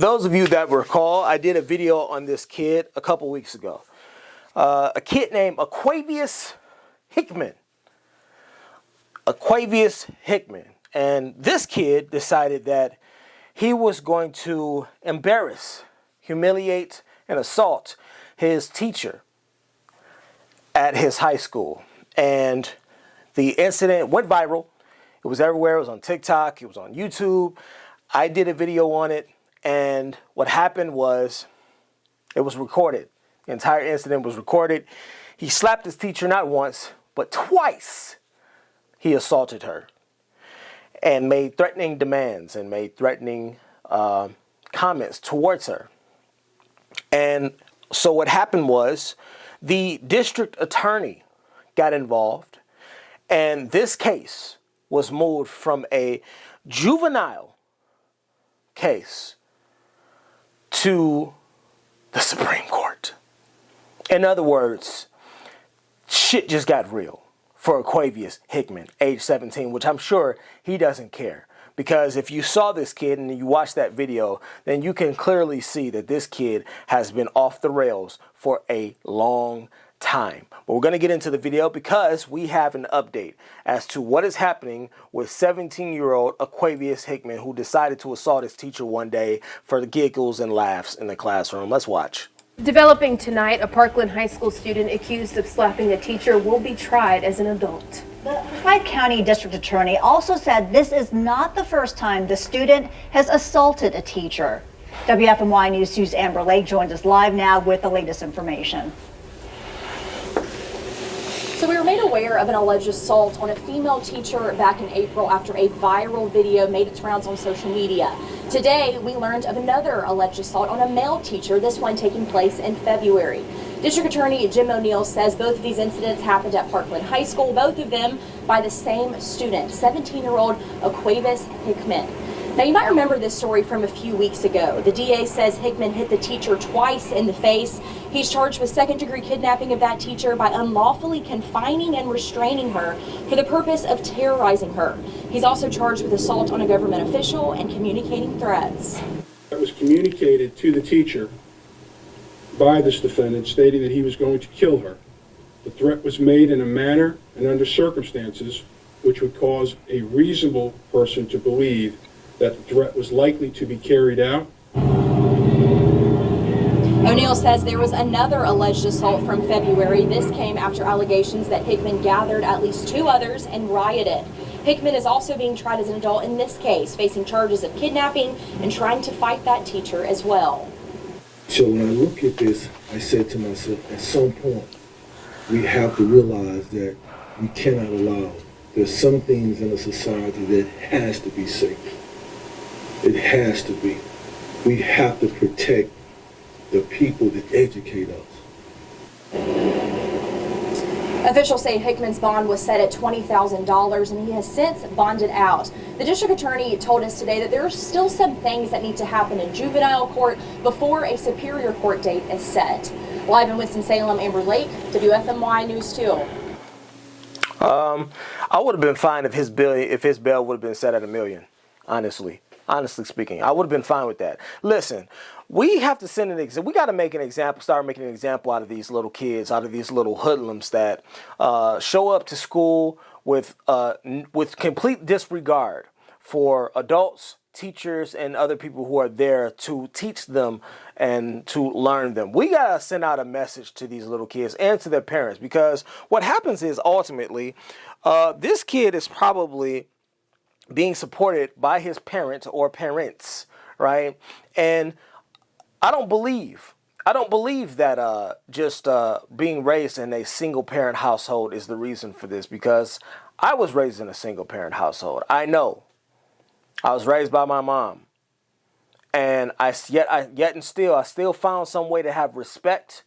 those of you that recall, I did a video on this kid a couple weeks ago. A kid named Aquavius Hickman. Aquavius Hickman. And this kid decided that he was going to embarrass, humiliate, and assault his teacher at his high school. And the incident went viral. It was everywhere. It was on TikTok. It was on YouTube. I did a video on it. And what happened was it was recorded. The entire incident was recorded. He slapped his teacher not once, but twice. He assaulted her and made threatening demands and made threatening comments towards her. And so what happened was the district attorney got involved, and this case was moved from a juvenile case to the Supreme Court. In other words, shit just got real for Aquavius Hickman, age 17, which I'm sure he doesn't care. Because if you saw this kid and you watched that video, then you can clearly see that this kid has been off the rails for a long time. But we're going to get into the video because we have an update as to what is happening with 17-year-old Aquavius Hickman, who decided to assault his teacher one day for the giggles and laughs in the classroom. Let's watch. Developing tonight, a Parkland High School student accused of slapping a teacher will be tried as an adult. The Forsyth County District Attorney also said this is not the first time the student has assaulted a teacher. WFMY News 2's Amber Lake joins us live now with the latest information. So we were made aware of an alleged assault on a female teacher back in April after a viral video made its rounds on social media. Today, we learned of another alleged assault on a male teacher, this one taking place in February. District Attorney Jim O'Neill says both of these incidents happened at Parkland High School, both of them by the same student, 17-year-old Aquavius Hickman. Now, you might remember this story from a few weeks ago. The DA says Hickman hit the teacher twice in the face. He's charged with second-degree kidnapping of that teacher by unlawfully confining and restraining her for the purpose of terrorizing her. He's also charged with assault on a government official and communicating threats. That was communicated to the teacher by this defendant, stating that he was going to kill her. The threat was made in a manner and under circumstances which would cause a reasonable person to believe that the threat was likely to be carried out. O'Neill says there was another alleged assault from February. This came after allegations that Hickman gathered at least two others and rioted. Hickman is also being tried as an adult in this case, facing charges of kidnapping and trying to fight that teacher as well. So when I look at this, I said to myself, at some point, we have to realize that we cannot allow, there's some things in a society that has to be safe. It has to be. We have to protect the people that educate us. Officials say Hickman's bond was set at $20,000 and he has since bonded out. The district attorney told us today that there are still some things that need to happen in juvenile court before a superior court date is set. Live in Winston-Salem, Amber Lake, WFMY News 2. I would have been fine if his bail would have been set at $1 million, honestly speaking. I would have been fine with that. Listen, we have to send an example. We got to make an example, start making an example out of these little kids, out of these little hoodlums that show up to school with complete disregard for adults, teachers, and other people who are there to teach them and to learn them. We got to send out a message to these little kids and to their parents, because what happens is ultimately this kid is probably being supported by his parent or parents, right? And I don't believe that just being raised in a single parent household is the reason for this, because I was raised in a single parent household. I know. I was raised by my mom. And I still found some way to have respect,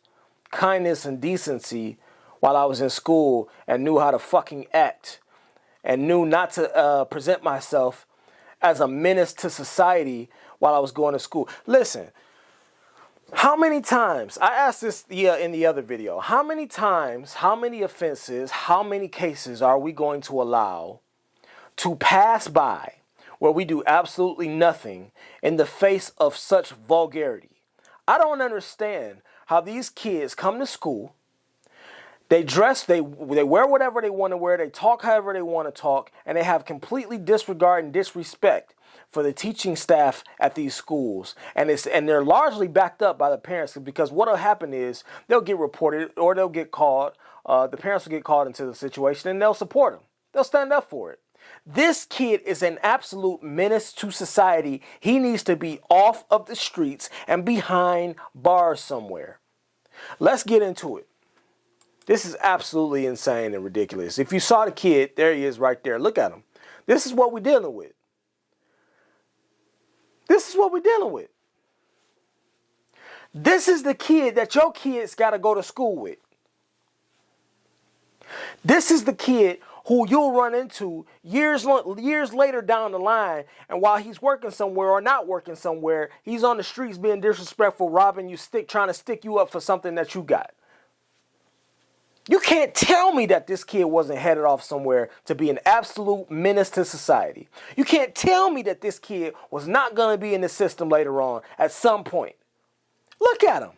kindness, and decency while I was in school, and knew how to fucking act, and knew not to present myself as a menace to society while I was going to school. Listen, how many times, I asked this in the other video, how many times, how many offenses, how many cases are we going to allow to pass by where we do absolutely nothing in the face of such vulgarity. I don't understand how these kids come to school, they dress, they wear whatever they want to wear, they talk however they want to talk, and they have completely disregard and disrespect for the teaching staff at these schools. And they're largely backed up by the parents, because what'll happen is they'll get reported or they'll get called. The parents will get called into the situation and they'll support them. They'll stand up for it. This kid is an absolute menace to society. He needs to be off of the streets and behind bars somewhere. Let's get into it. This is absolutely insane and ridiculous. If you saw the kid, there he is right there. Look at him. This is what we're dealing with. This is what we're dealing with. This is the kid that your kids got to go to school with. This is the kid who you'll run into years later down the line, and while he's working somewhere or not working somewhere, he's on the streets being disrespectful, robbing you, trying to stick you up for something that you got. You can't tell me that this kid wasn't headed off somewhere to be an absolute menace to society. You can't tell me that this kid was not going to be in the system later on at some point. Look at him.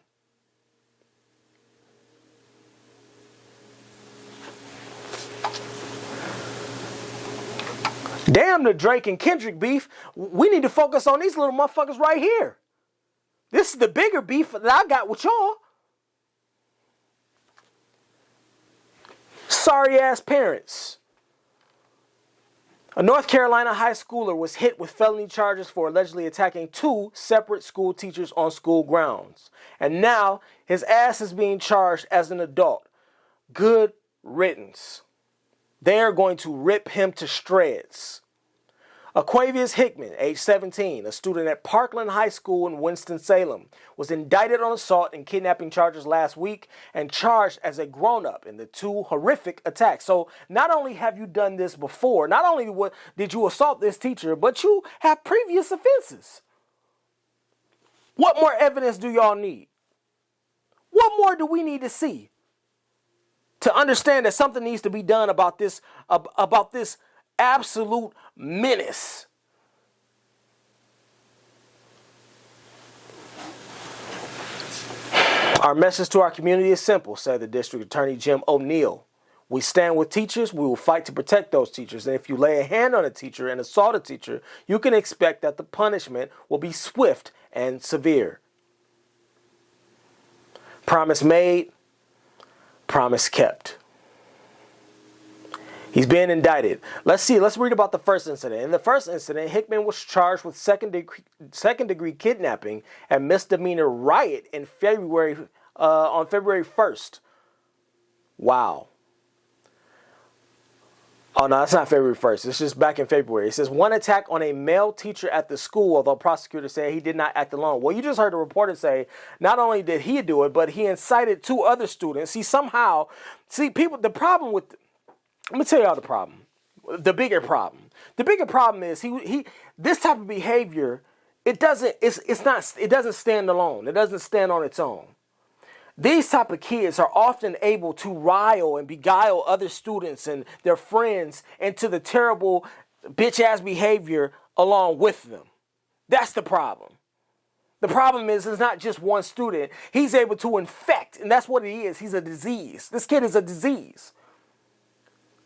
Damn the Drake and Kendrick beef. We need to focus on these little motherfuckers right here. This is the bigger beef that I got with y'all. Sorry ass parents. A North Carolina high schooler was hit with felony charges for allegedly attacking 2 separate school teachers on school grounds. And now his ass is being charged as an adult. Good riddance. They are going to rip him to shreds. Aquavius Hickman, age 17, a student at Parkland High School in Winston-Salem, was indicted on assault and kidnapping charges last week and charged as a grown-up in the 2 horrific attacks. So not only have you done this before, not only did you assault this teacher, but you have previous offenses. What more evidence do y'all need? What more do we need to see to understand that something needs to be done about this absolute menace? Our message to our community is simple, said the District Attorney Jim O'Neill. We stand with teachers. We will fight to protect those teachers. And if you lay a hand on a teacher and assault a teacher, you can expect that the punishment will be swift and severe. Promise made, promise kept. He's being indicted. Let's read about the first incident. In the first incident, Hickman was charged with second degree kidnapping and misdemeanor riot on February 1st. Wow. Oh, no, that's not February 1st. It's just back in February. It says one attack on a male teacher at the school, although prosecutors say he did not act alone. Well, you just heard the reporter say not only did he do it, but he incited 2 other students. People, the problem with, let me tell y'all the problem. The bigger problem. The bigger problem is this type of behavior, it doesn't stand alone. It doesn't stand on its own. These type of kids are often able to rile and beguile other students and their friends into the terrible bitch-ass behavior along with them. That's the problem. The problem is it's not just one student. He's able to infect, and that's what he is. He's a disease. This kid is a disease.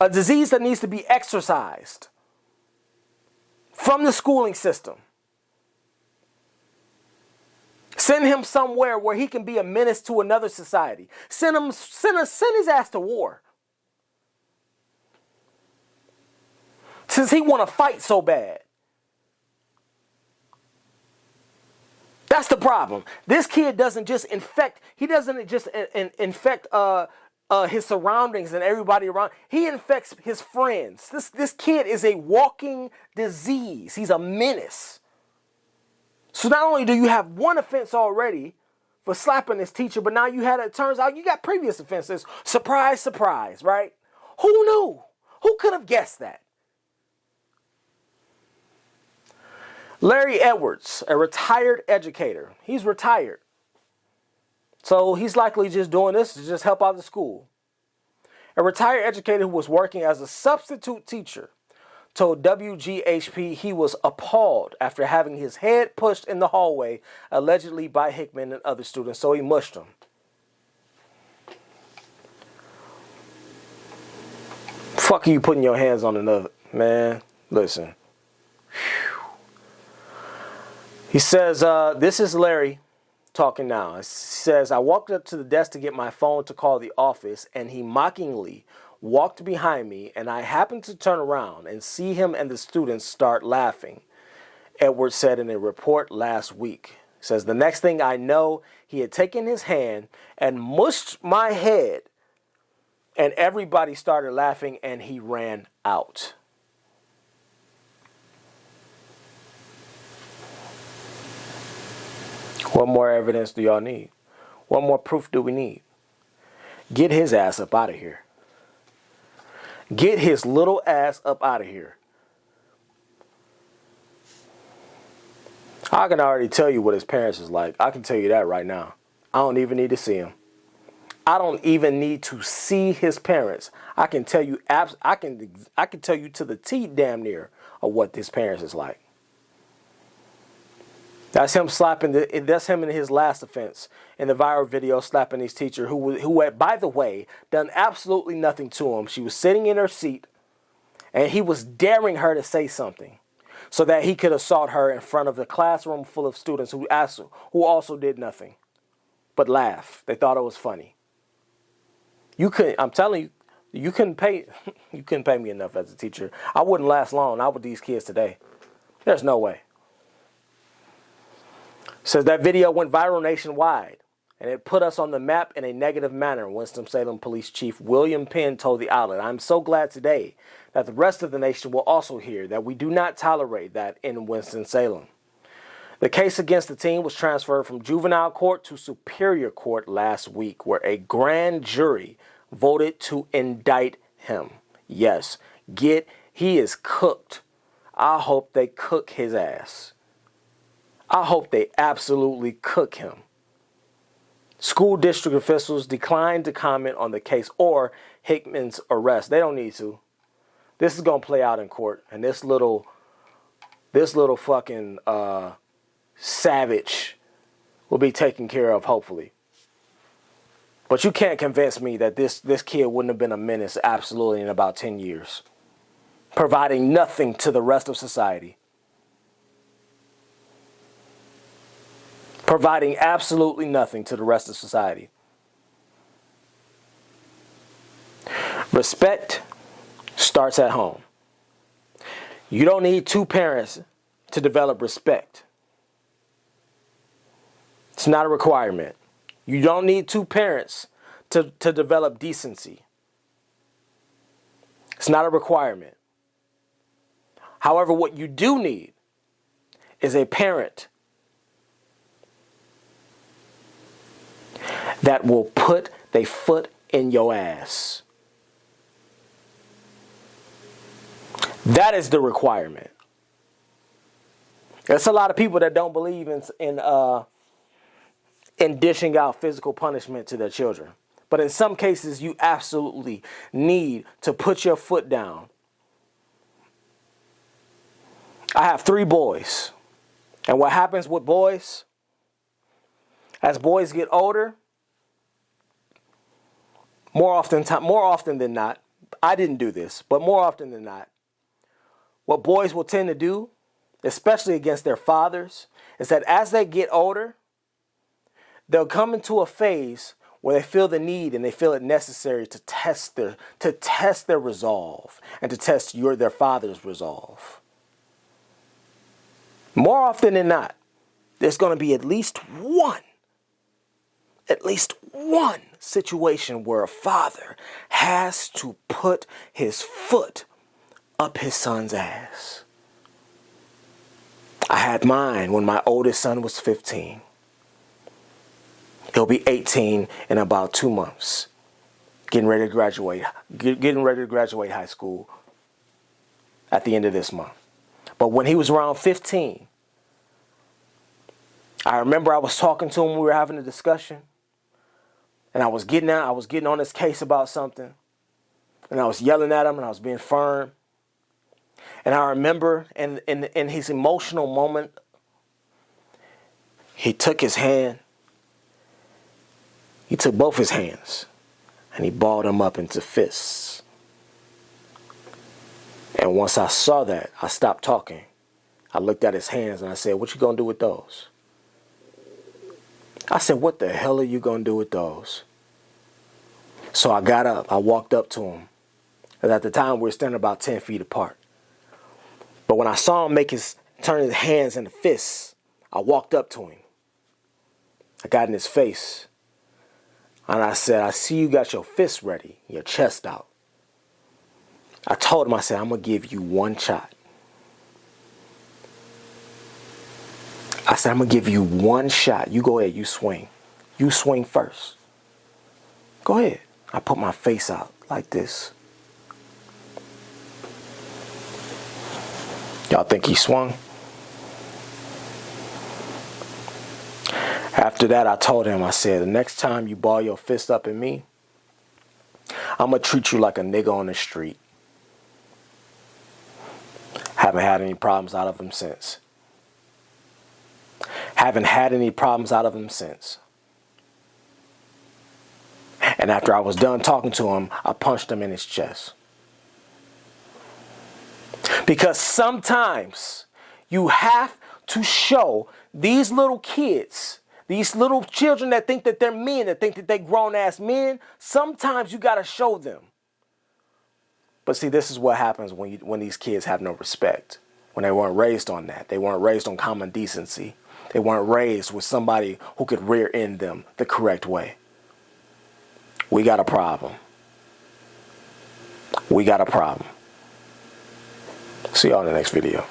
A disease that needs to be exorcised from the schooling system. Send him somewhere where he can be a menace to another society. Send his ass to war. Since he want to fight so bad. That's the problem. This kid doesn't just infect. He doesn't just infect his surroundings and everybody around. He infects his friends. This kid is a walking disease. He's a menace. So not only do you have one offense already for slapping this teacher, but now it turns out you got previous offenses. Surprise, surprise, right? Who knew? Who could have guessed that? Larry Edwards, a retired educator. He's retired. So he's likely just doing this to just help out the school. A retired educator who was working as a substitute teacher told WGHP he was appalled after having his head pushed in the hallway, allegedly by Hickman and other students, so he mushed him. Fuck are you putting your hands on another? Man, listen. He says, this is Larry talking now. He says, I walked up to the desk to get my phone to call the office, and he mockingly walked behind me, and I happened to turn around and see him and the students start laughing, Edwards said in a report last week. He says, the next thing I know, he had taken his hand and mushed my head, and everybody started laughing, and he ran out. What more evidence do y'all need? What more proof do we need? Get his ass up out of here. Get his little ass up out of here. I can already tell you what his parents is like. I can tell you that right now. I don't even need to see him. I don't even need to see his parents. I can tell you I can tell you to the T damn near of what his parents is like. That's him that's him in his last offense in the viral video slapping his teacher who had, by the way, done absolutely nothing to him. She was sitting in her seat and he was daring her to say something so that he could assault her in front of the classroom full of students who also did nothing but laugh. They thought it was funny. I'm telling you, you couldn't pay me enough as a teacher. I wouldn't last long, not with these kids today. There's no way. Says that video went viral nationwide, and it put us on the map in a negative manner, Winston-Salem Police Chief William Penn told the outlet. I'm so glad today that the rest of the nation will also hear that we do not tolerate that in Winston-Salem. The case against the teen was transferred from juvenile court to superior court last week, where a grand jury voted to indict him. Yes, he is cooked. I hope they cook his ass. I hope they absolutely cook him. School district officials declined to comment on the case or Hickman's arrest. They don't need to. This is going to play out in court. And this little fucking savage will be taken care of, hopefully. But you can't convince me that this kid wouldn't have been a menace absolutely in about 10 years. Providing nothing to the rest of society. Providing absolutely nothing to the rest of society. Respect starts at home. You don't need two parents to develop respect. It's not a requirement. You don't need two parents to develop decency. It's not a requirement. However, what you do need is a parent that will put their foot in your ass. That is the requirement. There's a lot of people that don't believe in dishing out physical punishment to their children. But in some cases, you absolutely need to put your foot down. I have 3 boys. And what happens with boys, as boys get older, more often than not, I didn't do this, but more often than not, what boys will tend to do, especially against their fathers, is that as they get older, they'll come into a phase where they feel the need and they feel it necessary to test their resolve and to test their father's resolve. More often than not, there's going to be at least one situation where a father has to put his foot up his son's ass. I had mine when my oldest son was 15. He'll be 18 in about 2 months. Getting ready to graduate high school at the end of this month. But when he was around 15, I remember I was talking to him, we were having a discussion. And I was getting on his case about something. And I was yelling at him and I was being firm. And I remember in his emotional moment, he took his hand, he took both his hands, and he balled them up into fists. And once I saw that, I stopped talking. I looked at his hands and I said, "What you gonna do with those?" I said, "What the hell are you gonna do with those?" So I got up, I walked up to him. And at the time, we were standing about 10 feet apart. But when I saw him turn his hands into fists, I walked up to him. I got in his face. And I said, "I see you got your fists ready, your chest out." I told him, I said, "I'm going to give you one shot." I said, "I'm going to give you one shot. You go ahead, you swing. You swing first. Go ahead." I put my face out like this. Y'all think he swung? After that, I told him, I said, "The next time you ball your fist up at me, I'm going to treat you like a nigga on the street." Haven't had any problems out of him since. Haven't had any problems out of him since. And after I was done talking to him, I punched him in his chest. Because sometimes you have to show these little kids, these little children that think that they're men, that think that they're grown-ass men, sometimes you got to show them. But see, this is what happens when these kids have no respect. When they weren't raised on that. They weren't raised on common decency. They weren't raised with somebody who could rear end them the correct way. We got a problem. We got a problem. See y'all in the next video.